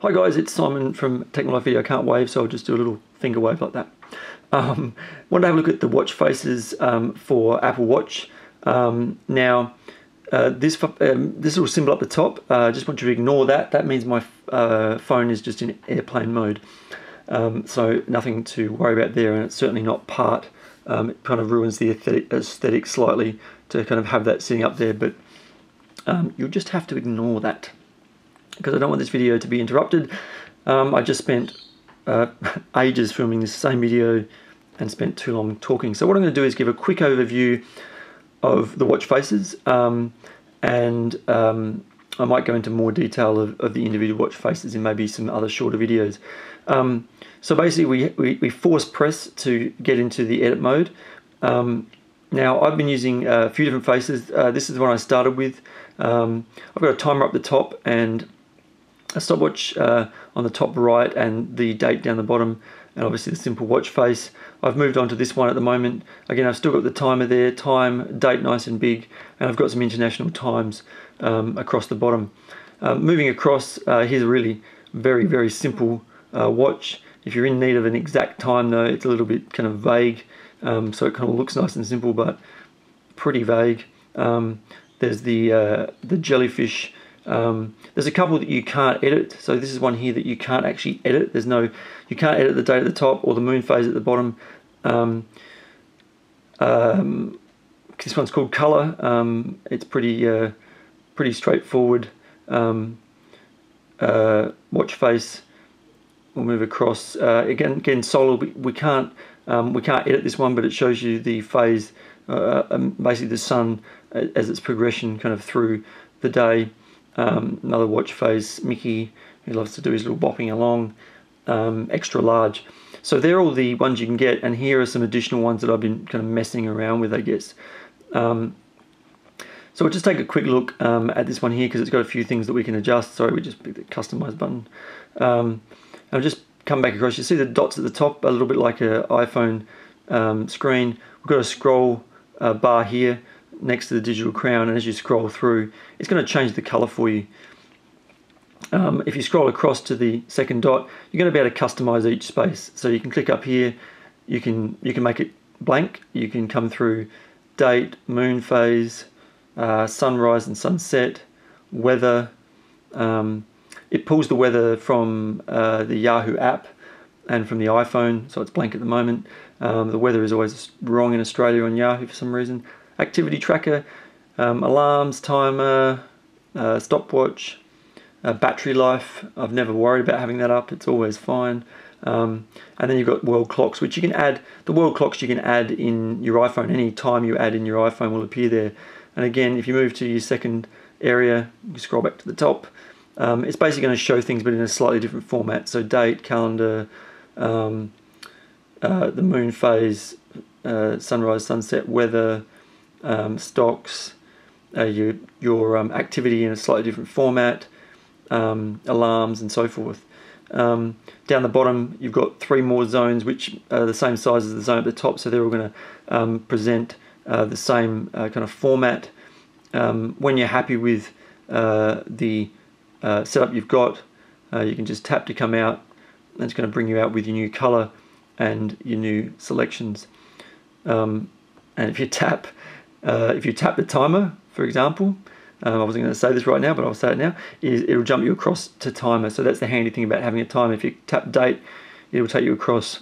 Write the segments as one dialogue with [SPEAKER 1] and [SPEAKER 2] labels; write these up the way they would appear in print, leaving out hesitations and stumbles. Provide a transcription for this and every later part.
[SPEAKER 1] Hi guys, it's Simon from Techno Life Video. I can't wave, so I'll just do a little finger wave like that. Want to have a look at the watch faces for Apple Watch. This little symbol up the top, I just want you to ignore that. That means my phone is just in airplane mode. So nothing to worry about there, and it's certainly not part. It kind of ruins the aesthetic slightly to kind of have that sitting up there, but you'll just have to ignore that, because I don't want this video to be interrupted. I just spent ages filming this same video and spent too long talking. So what I'm going to do is give a quick overview of the watch faces, and I might go into more detail of the individual watch faces in maybe some other shorter videos. So basically we force press to get into the edit mode. Now I've been using a few different faces. This is the one I started with. I've got a timer up the top and a stopwatch on the top right, and the date down the bottom, and obviously the simple watch face. I've moved on to this one at the moment. Again, I've still got the timer there, time, date nice and big, and I've got some international times across the bottom. Moving across, here's a really very simple watch. If you're in need of an exact time though, it's a little bit kind of vague, so it kind of looks nice and simple but pretty vague. There's the jellyfish. There's a couple that you can't edit. So this is one here that you can't actually edit. You can't edit the date at the top or the moon phase at the bottom. This one's called color. It's pretty straightforward. Watch face. We'll move across. Again, solar. We can't edit this one, but it shows you the phase, basically the sun as its progression kind of through the day. Another watch face, Mickey, who loves to do his little bopping along, extra large. So they're all the ones you can get, and here are some additional ones that I've been kind of messing around with, I guess. So we'll just take a quick look at this one here, because it's got a few things that we can adjust. Sorry, we just picked the customize button. I'll just come back across. You see the dots at the top, a little bit like an iPhone screen. We've got a scroll bar here next to the digital crown, and as you scroll through, it's going to change the color for you. If you scroll across to the second dot, you're going to be able to customize each space. So you can click up here, you can make it blank, you can come through date, moon phase, sunrise and sunset, weather. It pulls the weather from the Yahoo app and from the iPhone, so it's blank at the moment. The weather is always wrong in Australia on Yahoo for some reason. Activity tracker, alarms, timer, stopwatch, battery life. I've never worried about having that up, it's always fine. And then you've got world clocks, which you can add. The world clocks you can add in your iPhone. Any time you add in your iPhone will appear there. And again, if you move to your second area, you scroll back to the top, it's basically going to show things but in a slightly different format. So date, calendar, the moon phase, sunrise, sunset, weather, stocks, your activity in a slightly different format, alarms and so forth. Down the bottom you've got 3 more zones, which are the same size as the zone at the top, so they're all going to present the same kind of format. When you're happy with the setup you've got, you can just tap to come out, and it's going to bring you out with your new color and your new selections. And if you tap the timer, for example, I wasn't going to say this right now, but I'll say it now, it'll jump you across to timer. So that's the handy thing about having a timer. If you tap date, it'll take you across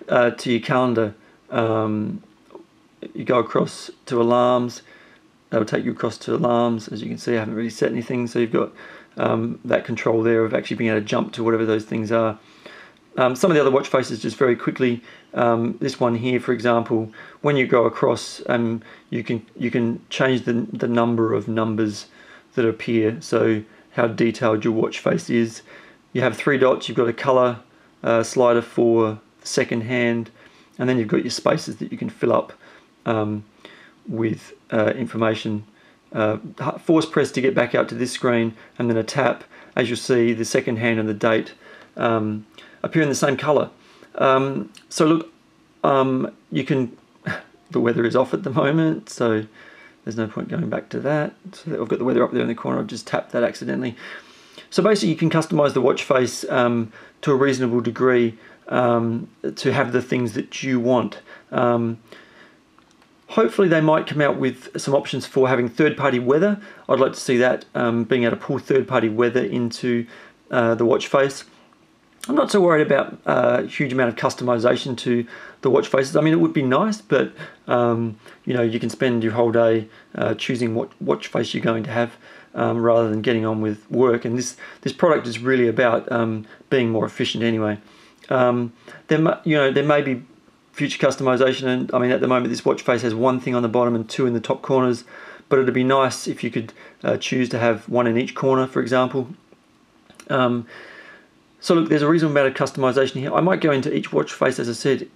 [SPEAKER 1] to your calendar. You go across to alarms, that'll take you across to alarms. As you can see, I haven't really set anything, so you've got that control there of actually being able to jump to whatever those things are. Some of the other watch faces, just very quickly, this one here, for example, when you go across, you can change the number of numbers that appear, so how detailed your watch face is. You have 3 dots, you've got a color slider for the second hand, and then you've got your spaces that you can fill up with information. Force press to get back out to this screen, and then a tap. As you'll see, the second hand and the date appear in the same color. So look, you can, the weather is off at the moment, so there's no point going back to that. So I've got the weather up there in the corner, I've just tapped that accidentally. So basically you can customize the watch face to a reasonable degree to have the things that you want. Hopefully they might come out with some options for having third-party weather. I'd like to see that, being able to pull third-party weather into the watch face. I'm not so worried about a huge amount of customization to the watch faces. I mean, it would be nice, but you know, you can spend your whole day choosing what watch face you're going to have rather than getting on with work. And this product is really about being more efficient anyway. There may be future customization, and I mean, at the moment this watch face has one thing on the bottom and two in the top corners, but it'd be nice if you could choose to have one in each corner, for example. So look, there's a reasonable amount of customization here. I might go into each watch face, as I said,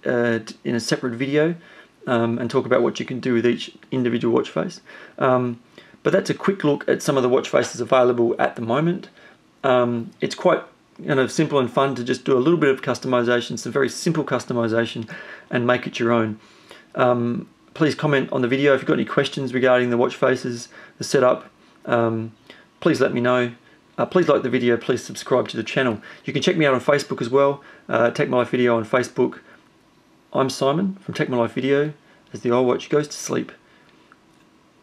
[SPEAKER 1] in a separate video and talk about what you can do with each individual watch face. But that's a quick look at some of the watch faces available at the moment. It's quite simple and fun to just do a little bit of customization, some very simple customization, and make it your own. Please comment on the video if you've got any questions regarding the watch faces, the setup. Please let me know. Please like the video, please subscribe to the channel. You can check me out on Facebook as well, Take My Life Video on Facebook. I'm Simon from Take My Life Video. As the old watch goes to sleep,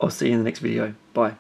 [SPEAKER 1] I'll see you in the next video. Bye.